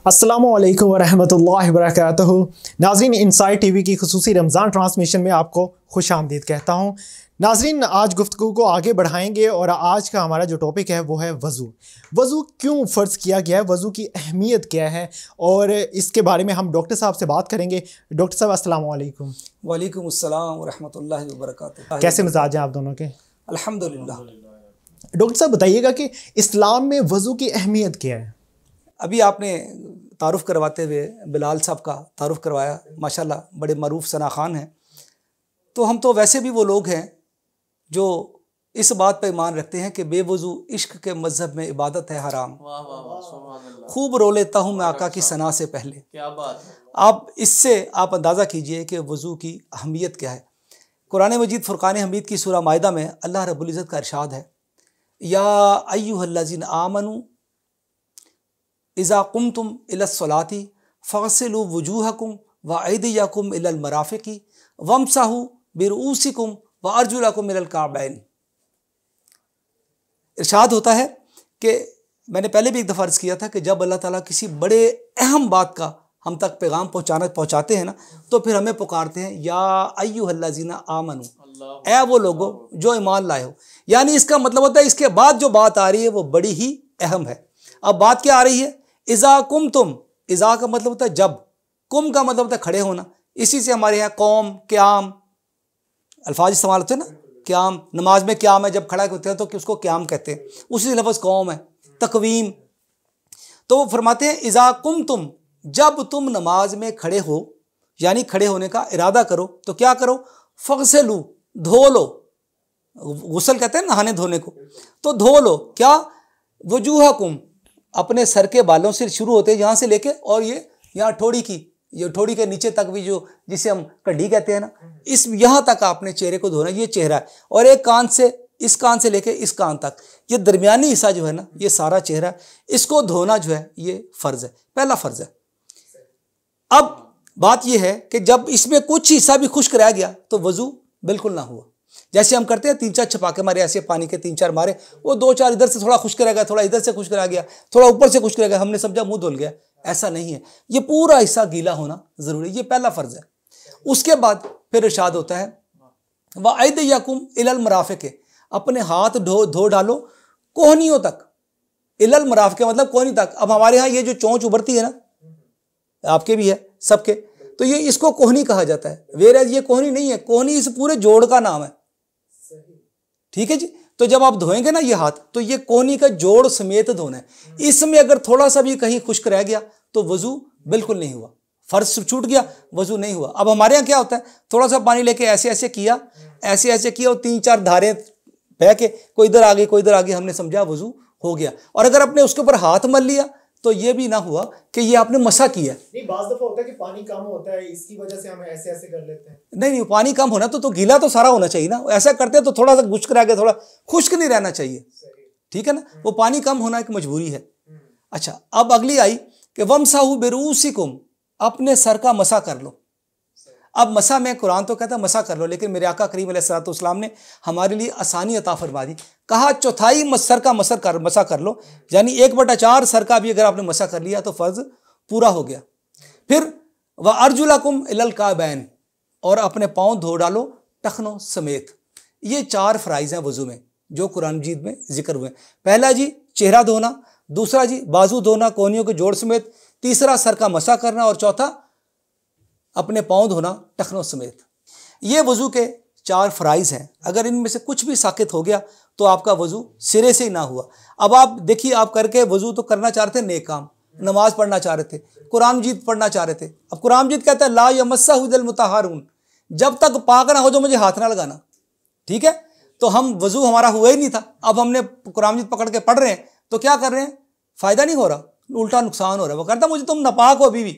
अस्सलामुअलैकुम वरहमतुल्लाहि वबरकातुहू। नाज़रीन, इनसाइट टीवी की खुसूसी रमज़ान ट्रांसमिशन में आपको खुश आमदीद कहता हूँ। नाज़रीन, आज गुफ्तगू को आगे बढ़ाएंगे और आज का हमारा जो टॉपिक है वो है वज़ू। वज़ू क्यों फ़र्ज़ किया गया है, वज़ू की अहमियत क्या है, और इसके बारे में हम डॉक्टर साहब से बात करेंगे। डॉक्टर साहब अस्सलामुअलैकुम। वालेकुम अस्सलाम वरहमतुल्लाहि वबरकातुहू। कैसे मिजाज हैं आप दोनों के? अल्हम्दुलिल्लाह। डॉक्टर साहब बताइएगा कि इस्लाम में वज़ू की अहमियत क्या है? अभी आपने तारुफ़ करवाते हुए बिलाल साहब का तारुफ़ करवाया, माशाल्लाह बड़े मरूफ़ सना खान हैं। तो हम तो वैसे भी वो लोग हैं जो इस बात पर ईमान रखते हैं कि बेवज़ू इश्क के मज़हब में इबादत है हराम। खूब रो लेता हूँ मैं आका की सना से पहले। क्या बात है। आप इससे आप अंदाज़ा कीजिए कि वज़ू की अहमियत क्या है। कुरान मजीद फ़ुरक़ान हमीद की सूरह माइदा में अल्लाह रब्बुल इज़्ज़त का इरशाद है, या अय्युहल्लज़ीना आमनू इज़ा कुमतुम इलस्सलाती फ़ग़सिलू वुजूहकुम व अयदियकुम इलल मराफ़िक़ि वमसहू बिरुऊसिकुम व अर्जुलकुम इलल काबैन। इरशाद होता है कि मैंने पहले भी एक दफ़ा अर्ज़ किया था कि जब अल्लाह ताला किसी बड़े अहम बात का हम तक पैगाम पहुँचाते हैं ना, तो फिर हमें पुकारते हैं या अय्युहल्लज़ीना आमनू, ऐ वो लोगो जो ईमान लाए हो। यानी इसका मतलब होता है इसके बाद जो बात आ रही है वो बड़ी ही अहम है। अब बात क्या आ रही है? इज़ा कुम तुम, इज़ा का मतलब होता है जब, कुम का मतलब होता है खड़े होना। इसी से हमारे यहाँ कौम, क्याम अल्फाज इस्तेमाल होते हैं ना। क्याम, नमाज में क्याम है, जब खड़ा होते हैं तो उसको क्याम कहते हैं। उसी लफ्ज़ कौम है, तकवीम। तो वो फरमाते हैं इज़ा कुम तुम, जब तुम नमाज में खड़े हो, यानी खड़े होने का इरादा करो, तो क्या करो? फ़ग़सिलू, धो लो। गुस्ल कहते हैं नहाने धोने को, तो धो लो। क्या? वजूहकुम, अपने सर के बालों से शुरू होते हैं, यहाँ से लेके और ये यहाँ ठोड़ी की, ये ठोड़ी के नीचे तक भी, जो जिसे हम कड्डी कहते हैं ना, इस यहाँ तक आपने चेहरे को धोना। ये चेहरा है, और एक कान से, इस कान से लेके इस कान तक, ये दरमियानी हिस्सा जो है ना, ये सारा चेहरा है, इसको धोना जो है ये फ़र्ज़ है, पहला फ़र्ज़ है। अब बात यह है कि जब इसमें कुछ हिस्सा भी खुश्क रह गया तो वज़ू बिल्कुल ना हुआ। जैसे हम करते हैं 3-4 छपाके मारे, ऐसे पानी के 3-4 मारे, वो 2-4 इधर से थोड़ा खुश्क रह गया, थोड़ा इधर से खुश्क रह गया, थोड़ा ऊपर से खुश्क रह गया, हमने समझा मुंह धुल गया। ऐसा नहीं है, ये पूरा हिस्सा गीला होना ज़रूरी है, ये पहला फ़र्ज़ है। उसके बाद फिर इरशाद होता है व अयदियकुम इलल मराफ़िक़, अपने हाथ धो डालो कोहनियों तक। इलल मराफ़िक़ मतलब कोहनी तक। अब हमारे यहाँ ये जो चोंच उभरती है ना, आपके भी है, सबके, तो ये इसको कोहनी कहा जाता है। वेर ये कोहनी नहीं है, कोहनी इस पूरे जोड़ का नाम है। ठीक है जी। तो जब आप धोएंगे ना ये हाथ, तो ये कोहनी का जोड़ समेत धोना है। इसमें अगर थोड़ा सा भी कहीं खुश्क रह गया तो वज़ू बिल्कुल नहीं हुआ, फ़र्ज़ छूट गया, वज़ू नहीं हुआ। अब हमारे यहाँ क्या होता है, थोड़ा सा पानी लेके ऐसे ऐसे किया, ऐसे ऐसे किया, और 3-4 धारें बह के कोई इधर आ गई, कोई इधर आ गई, हमने समझा वज़ू हो गया। और अगर आपने उसके ऊपर हाथ मल लिया तो ये भी ना हुआ कि ये आपने मसा किया। नहीं, बाज़ दफ़ा होता है कि पानी कम होता है, इसकी वजह से हम ऐसे ऐसे कर लेते हैं। नहीं, पानी कम होना तो गीला तो सारा होना चाहिए ना। ऐसा करते हैं तो थोड़ा सा खुश्क रह गया, थोड़ा खुश्क नहीं रहना चाहिए। ठीक है ना, वो पानी कम होना एक मजबूरी है। अच्छा, अब अगली आई कि वमसहू बिरुऊसिकुम, अपने सर का मसा कर लो। अब मसा में कुरान तो कहता है मसा कर लो, लेकिन मेरे आका करीम अलैहिस्सलाम ने हमारे लिए आसानी अता फरमा दी। कहा चौथाई सर का मसा कर लो, यानी 1/4 सर का भी अगर आपने मसा कर लिया तो फ़र्ज़ पूरा हो गया। फिर व अर्जुलकुम इलल काबैन, और अपने पाँव धो डालो टखनों समेत। ये 4 फ़राइज़ हैं वज़ू में जो कुरान मजीद में जिक्र हुए। पहला जी चेहरा धोना, दूसरा जी बाजू धोना कोहनियों के जोड़ समेत, तीसरा सर का मसा करना, और चौथा अपने पाँव धोना टखनों समेत। ये वज़ू के 4 फ़राइज़ हैं। अगर इनमें से कुछ भी साकित हो गया तो आपका वज़ू सिरे से ही ना हुआ। अब आप देखिए, आप करके वज़ू तो करना चाह रहे थे नेक काम, नमाज पढ़ना चाह रहे थे, कुरान मजीद पढ़ना चाह रहे थे। अब कुरान मजीद कहता है ला यमस्सहु इल्लल मुतहहारून, जब तक पाक ना हो जो मुझे हाथ ना लगाना। ठीक है, तो हम वज़ू हमारा हुआ ही नहीं था, अब हमने कुरान मजीद पकड़ के पढ़ रहे हैं, तो क्या कर रहे हैं? फ़ायदा नहीं हो रहा, उल्टा नुकसान हो रहा है। वो कहता मुझे तुम नापाक हो अभी भी,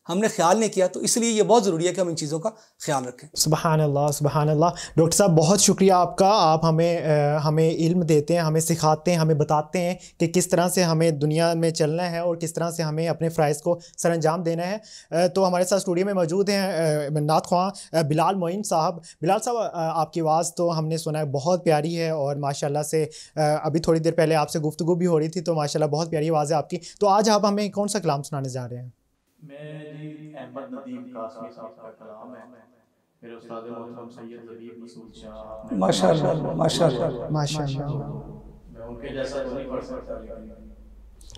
हमने ख्याल नहीं किया। तो इसलिए ये बहुत ज़रूरी है कि हम इन चीज़ों का ख्याल रखें। सुबहान अल्लाह, सुबहान अल्लाह। डॉक्टर साहब बहुत शुक्रिया आपका। आप हमें इल्म देते हैं, हमें सिखाते हैं, हमें बताते हैं कि किस तरह से हमें दुनिया में चलना है और किस तरह से हमें अपने फ़राइज़ को सरअंजाम देना है। तो हमारे साथ स्टूडियो में मौजूद हैं नात ख्वां बिलाल मोइन साहब। बिलाल साहब, आपकी आवाज़ तो हमने सुना है बहुत प्यारी है और माशाल्लाह से अभी थोड़ी देर पहले आपसे गुफ्तगू भी हो रही थी, तो माशाल्लाह बहुत प्यारी आवाज़ है आपकी। तो आज आप हमें कौन सा कलाम सुनाने जा रहे हैं? मैं जी अहमद नदीम कासमी साहब का कलाम है। मेरे उस्ताद मोहतरम सैयद ज़बीर मसूद शाह, माशाअल्लाह माशाअल्लाह माशाअल्लाह। मैं उनके जैसा तो नहीं पढ़ सकता, लेकिन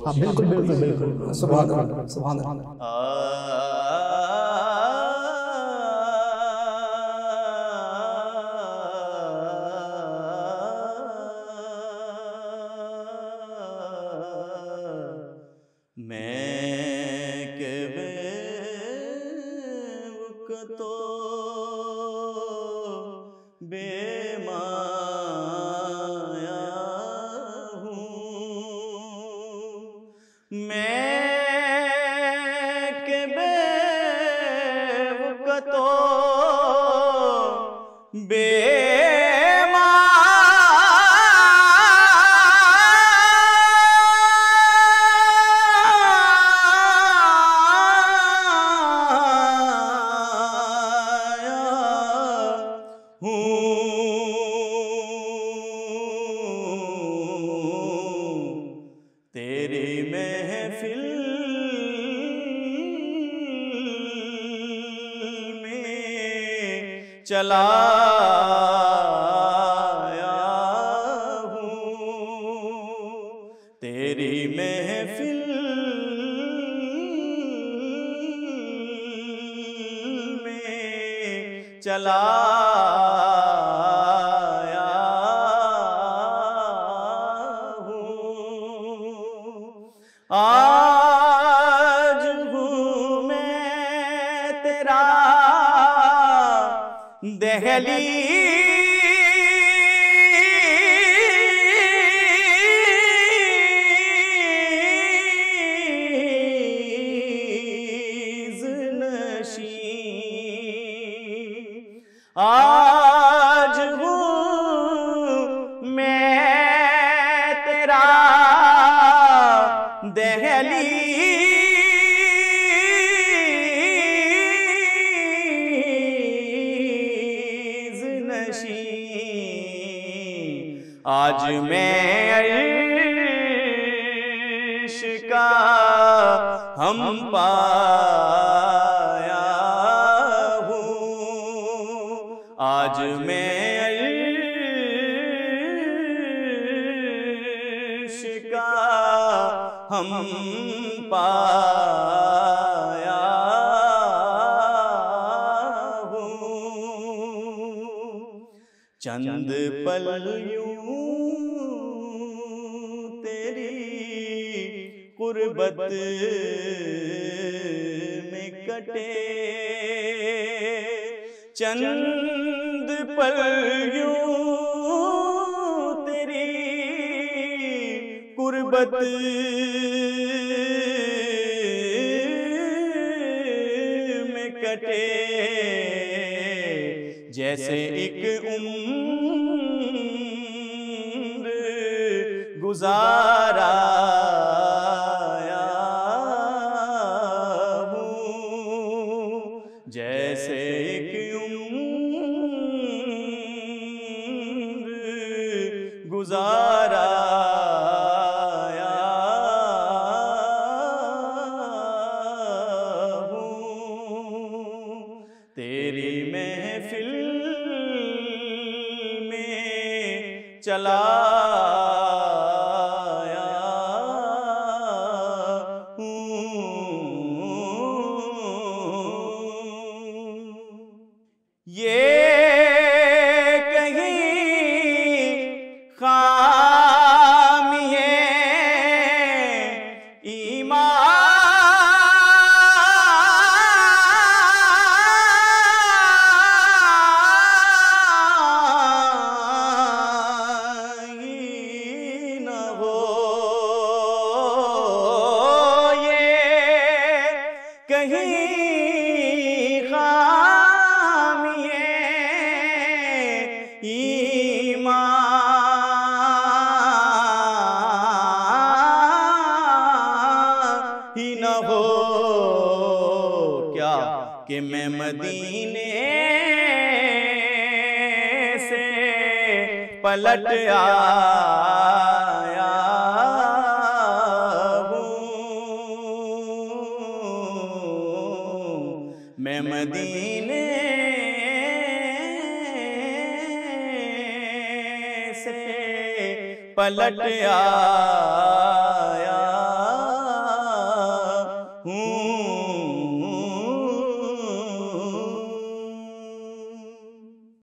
हाँ बिल्कुल बिल्कुल बिल्कुल। सुभान अल्लाह सुभान अल्लाह। तेरी महफिल में चला आया हूँ, तेरी महफिल में चला आज हूँ मैं तेरा दहलीज़ नशीं। आज हूँ मैं तेरा दहलीज़ नशीं। आज मैं अर्श का हम पाया हूँ, आज मैं अर्श का हम पाया हूँ। चंद पल यूं तेरी कुर्बत में कटे, चंद पल यूं तेरी कुर्बत में कटे, जैसे एक उम्र गुजारा हूँ, जैसे एक उम्र गुजारा हूँ, तेरी महफिल में चला कहीं मदीने से पलट आया हूँ, मैं मदीने से पलट आया